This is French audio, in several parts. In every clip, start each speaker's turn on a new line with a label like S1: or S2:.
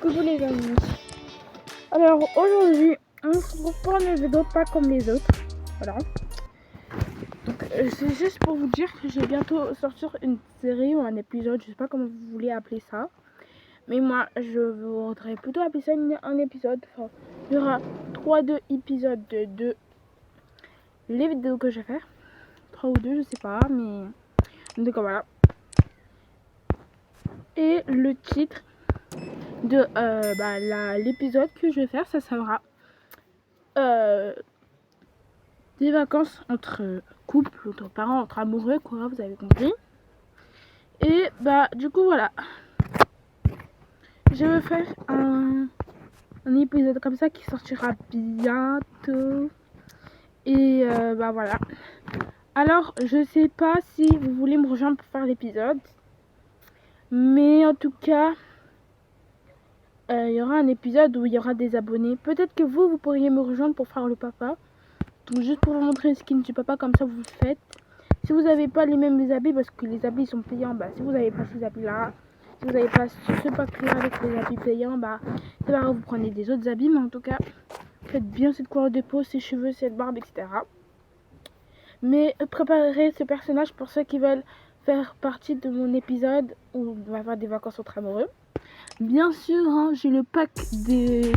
S1: Coucou les amis. Alors aujourd'hui, on se retrouve pour une vidéo pas comme les autres. Voilà. Donc c'est juste pour vous dire que je vais bientôt sortir une série ou un épisode, je sais pas comment vous voulez appeler ça. Mais moi, je voudrais plutôt appeler ça un épisode. Enfin, il y aura 3-2 épisodes de les vidéos que je vais faire. 3 ou 2, je sais pas, mais en tout cas voilà. Et le titre de l'épisode que je vais faire, ça sera des vacances entre couples, entre parents, entre amoureux, quoi, vous avez compris. Et du coup voilà, je vais faire un épisode comme ça qui sortira bientôt. Et voilà. Alors je sais pas si vous voulez me rejoindre pour faire l'épisode, mais en tout cas il y aura un épisode où il y aura des abonnés. Peut-être que vous pourriez me rejoindre pour faire le papa. Donc juste pour vous montrer le skin du papa, comme ça vous le faites. Si vous n'avez pas les mêmes habits, parce que les habits sont payants, si vous n'avez pas ces habits là, si vous n'avez pas ce pack là avec les habits payants, c'est pas grave, vous prenez des autres habits, mais en tout cas faites bien cette couleur de peau, ces cheveux, cette barbe, etc. Mais préparez ce personnage pour ceux qui veulent faire partie de mon épisode où on va faire des vacances entre amoureux. Bien sûr, hein, j'ai le pack des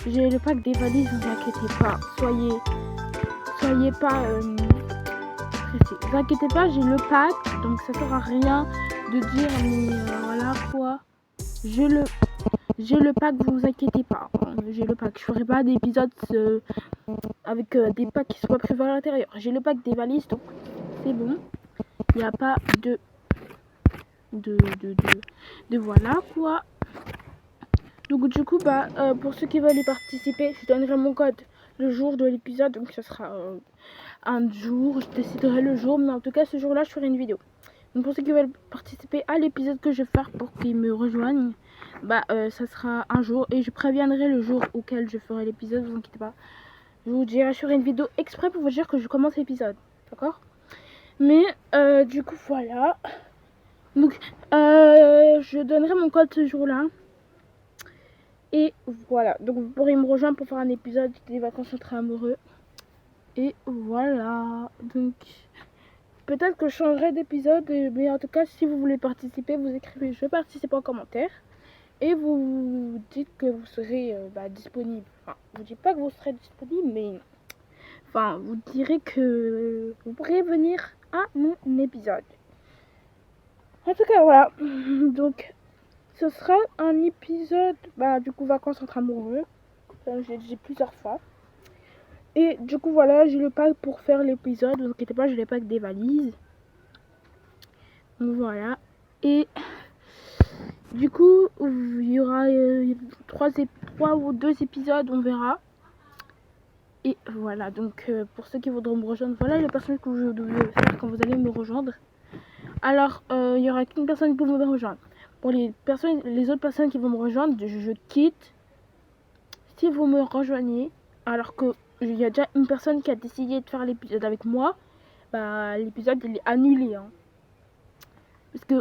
S1: valises, ne vous inquiétez pas, soyez pas ne vous inquiétez pas, j'ai le pack, donc ça sert à rien de dire mais voilà quoi. J'ai le pack, vous vous inquiétez pas. J'ai le pack. Je ferai pas d'épisodes avec des packs qui sont pas prévus à l'intérieur. J'ai le pack des valises, donc c'est bon. Il n'y a pas de voilà quoi. Donc du coup pour ceux qui veulent y participer, je donnerai mon code le jour de l'épisode, donc ça sera un jour, je déciderai le jour, mais en tout cas ce jour là je ferai une vidéo. Donc pour ceux qui veulent participer à l'épisode que je vais faire pour qu'ils me rejoignent, ça sera un jour et je préviendrai le jour auquel je ferai l'épisode, vous inquiétez pas. Je vous dirai, je ferai une vidéo exprès pour vous dire que je commence l'épisode, d'accord? Mais du coup voilà. Donc je donnerai mon code ce jour là. Et voilà, donc vous pourrez me rejoindre pour faire un épisode des vacances entre amoureux. Et voilà, donc peut-être que je changerai d'épisode, mais en tout cas si vous voulez participer, vous écrivez je participe en commentaire. Et vous dites que vous serez disponible. Enfin, vous dites pas que vous serez disponible, mais vous direz que vous pourrez venir à mon épisode. En tout cas voilà, donc ce sera un épisode du coup vacances entre amoureux, comme j'ai dit plusieurs fois. Et du coup voilà, j'ai le pack pour faire l'épisode, vous inquiétez pas, j'ai le pack des valises. Donc voilà. Et du coup il y aura 3 ou 2 épisodes, on verra. Et voilà, donc pour ceux qui voudront me rejoindre, voilà les personnes que vous devez faire quand vous allez me rejoindre. Alors il y aura qu'une personne qui peut me rejoindre. Pour les autres personnes qui vont me rejoindre, je quitte. Si vous me rejoignez, alors que il y a déjà une personne qui a décidé de faire l'épisode avec moi, l'épisode il est annulé, hein. Parce que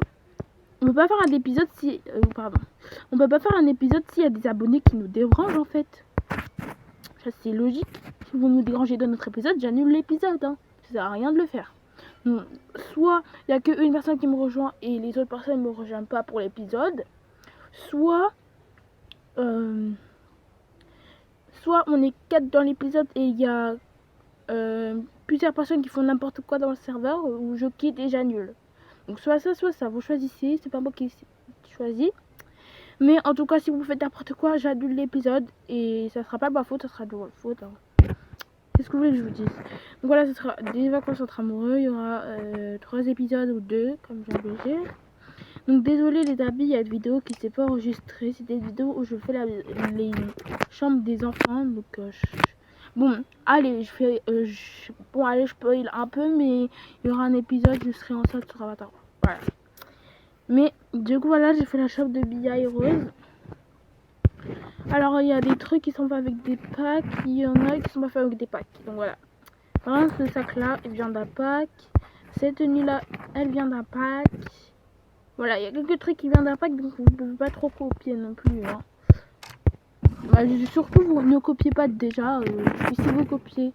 S1: on peut pas faire un épisode si on peut pas faire un épisode s'il y a des abonnés qui nous dérangent en fait. Ça c'est logique. Si vous nous dérangez dans notre épisode, j'annule l'épisode, hein. Ça sert à rien de le faire. Donc, soit il y a qu'une personne qui me rejoint et les autres personnes ne me rejoignent pas pour l'épisode, soit on est 4 dans l'épisode et il y a plusieurs personnes qui font n'importe quoi dans le serveur où je quitte et j'annule. Donc soit ça, vous choisissez, c'est pas moi qui choisis. Mais en tout cas, si vous faites n'importe quoi, j'annule l'épisode et ça sera pas ma faute, ça sera de votre faute, hein. C'est ce que vous voulez que je vous dise. Donc voilà, ce sera des vacances entre amoureux, il y aura 3 épisodes ou 2, comme j'ai obligé. Donc désolé les amis, il y a une vidéo qui s'est pas enregistrée, c'était une vidéo où je fais les chambres des enfants, donc bon, allez, je spoil un peu, mais il y aura un épisode, je serai enceinte sur Avatar. Voilà. Mais du coup, voilà, j'ai fait la chambre de Bia et Rose. Alors, il y a des trucs qui sont faits avec des packs, il y en a qui sont pas faits avec des packs. Donc voilà. Par exemple, ce sac-là, il vient d'un pack. Cette tenue-là, elle vient d'un pack. Voilà, il y a quelques trucs qui viennent d'impact, donc vous ne pouvez pas trop copier non plus. Hein. Bah, surtout, vous ne copiez pas déjà. Si vous copiez,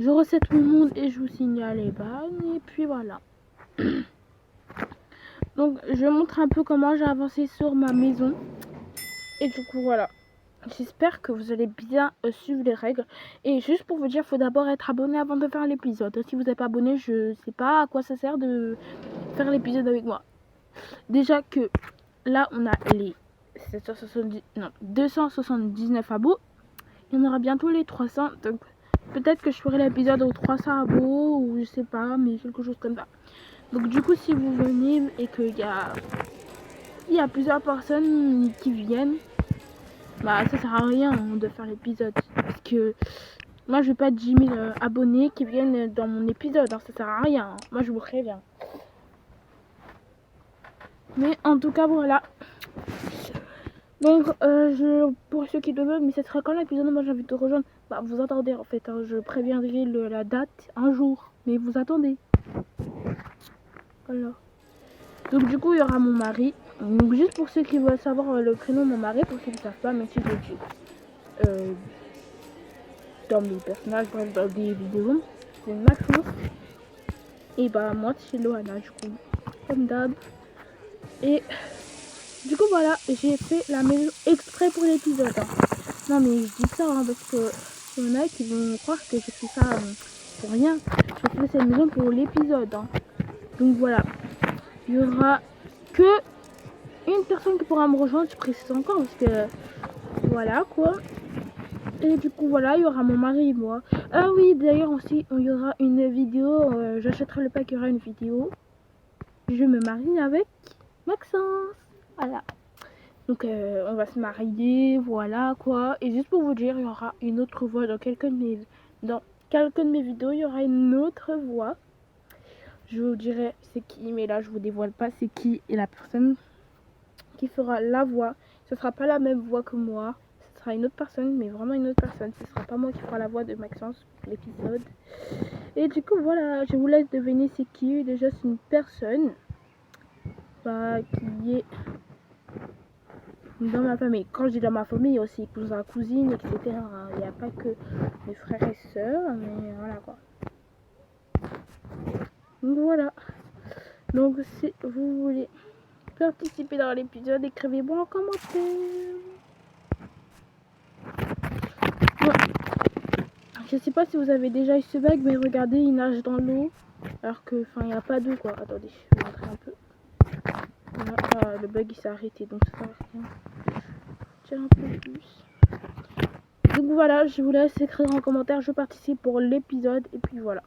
S1: je reset tout le monde et je vous signale les bannes. Et puis voilà. Donc, je montre un peu comment j'ai avancé sur ma maison. Et du coup, voilà. J'espère que vous allez bien suivre les règles. Et juste pour vous dire, il faut d'abord être abonné avant de faire l'épisode. Si vous n'êtes pas abonné, je sais pas à quoi ça sert de faire l'épisode avec moi. Déjà que là, on a les 279 abos. Il y en aura bientôt les 300. Donc, peut-être que je ferai l'épisode aux 300 abos ou je sais pas, mais quelque chose comme ça. Donc, du coup, si vous venez et qu'il y a plusieurs personnes qui viennent, bah ça sert à rien de faire l'épisode parce que moi je veux pas 10 000 abonnés qui viennent dans mon épisode, hein, ça sert à rien, hein. Moi je vous préviens. Mais en tout cas voilà. Donc pour ceux qui demandent, mais ce sera quand l'épisode, moi j'ai envie de te rejoindre. Bah vous attendez en fait, hein, je préviendrai la date un jour, mais vous attendez. Voilà. Donc du coup il y aura mon mari. Donc juste pour ceux qui veulent savoir le prénom de mon mari, pour ceux qui ne savent pas, mais si je le dis. Dans mes personnages, bref, dans des vidéos, c'est Maxence. Et bah, moi, c'est Loana, du coup, comme d'hab. Et du coup, voilà, j'ai fait la maison exprès pour l'épisode. Hein. Non, mais je dis ça hein, parce que y en a qui vont croire que j'ai fait ça pour rien. J'ai fait cette maison pour l'épisode. Hein. Donc voilà, il y aura que une personne qui pourra me rejoindre, je précise encore, parce que voilà quoi. Et du coup voilà, il y aura mon mari et moi. Ah oui, d'ailleurs aussi, il y aura une vidéo, j'achèterai le pack, il y aura une vidéo. Je me marie avec Maxence. Voilà. Donc on va se marier, voilà quoi. Et juste pour vous dire, il y aura une autre voix dans quelques de mes vidéos, il y aura une autre voix. Je vous dirai c'est qui, mais là je vous dévoile pas c'est qui et la personne qui fera la voix. Ce sera pas la même voix que moi. Ce sera une autre personne, mais vraiment une autre personne. Ce sera pas moi qui fera la voix de Maxence pour l'épisode. Et du coup, voilà, je vous laisse deviner c'est qui. Déjà, c'est une personne qui est dans ma famille. Quand je dis dans ma famille, il y a aussi cousins, cousines, etc. Il n'y a pas que mes frères et sœurs, mais voilà quoi. Donc voilà. Donc si vous voulez participer dans l'épisode, écrivez-moi en commentaire. Bon. Je sais pas si vous avez déjà eu ce bug, mais regardez, il nage dans l'eau. Alors que, enfin, il n'y a pas d'eau quoi. Attendez, je vais montrer un peu. Voilà, le bug il s'est arrêté, donc ça sert à rien. Tiens un peu plus. Donc voilà, je vous laisse écrire en commentaire, je participe pour l'épisode, et puis voilà.